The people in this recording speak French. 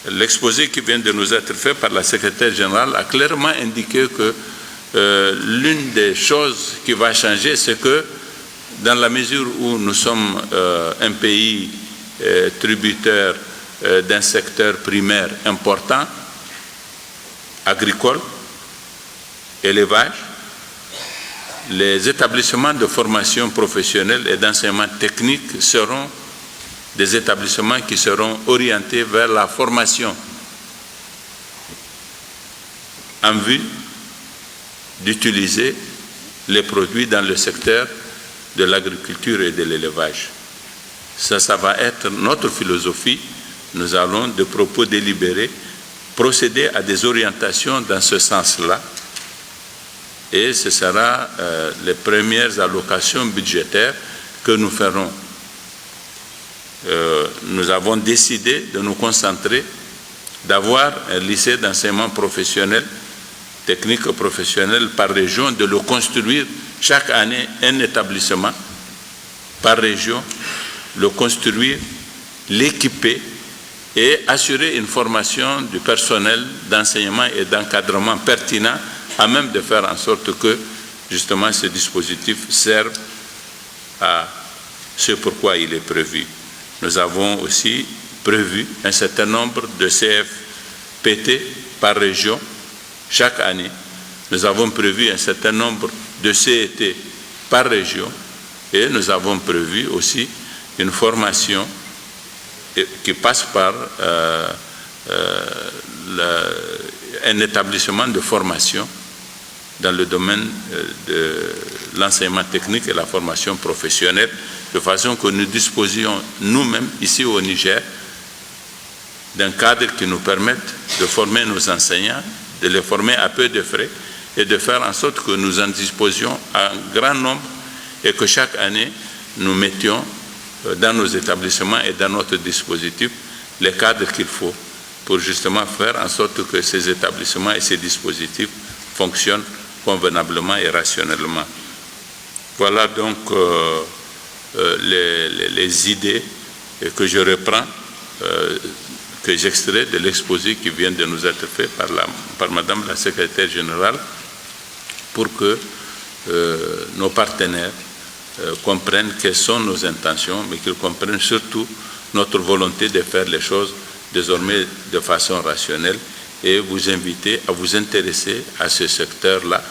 l'exposé qui vient de nous être fait par la secrétaire générale a clairement indiqué que l'une des choses qui va changer, c'est que dans la mesure où nous sommes un pays tributaire d'un secteur primaire important, agricole, élevage, les établissements de formation professionnelle et d'enseignement technique seront des établissements qui seront orientés vers la formation en vue d'utiliser les produits dans le secteur de l'agriculture et de l'élevage. Ça va être notre philosophie. Nous allons, de propos délibérés, procéder à des orientations dans ce sens-là. Et ce sera les premières allocations budgétaires que nous ferons. Nous avons décidé de nous concentrer, d'avoir un lycée d'enseignement professionnel, technique professionnel par région, de le construire chaque année un établissement par région, le construire, l'équiper et assurer une formation du personnel d'enseignement et d'encadrement pertinent à même de faire en sorte que justement ce dispositif serve à ce pourquoi il est prévu. Nous avons aussi prévu un certain nombre de CFPT par région chaque année. Nous avons prévu un certain nombre de CET par région et nous avons prévu aussi une formation qui passe par un établissement de formation dans le domaine de l'enseignement technique et la formation professionnelle, de façon que nous disposions nous-mêmes, ici au Niger, d'un cadre qui nous permette de former nos enseignants, de les former à peu de frais et de faire en sorte que nous en disposions en grand nombre et que chaque année, nous mettions dans nos établissements et dans notre dispositif les cadres qu'il faut pour justement faire en sorte que ces établissements et ces dispositifs fonctionnent convenablement et rationnellement. Voilà donc les idées que je reprends, que j'extrais de l'exposé qui vient de nous être fait par Madame la Secrétaire Générale pour que nos partenaires comprennent quelles sont nos intentions, mais qu'ils comprennent surtout notre volonté de faire les choses désormais de façon rationnelle et vous inviter à vous intéresser à ce secteur-là.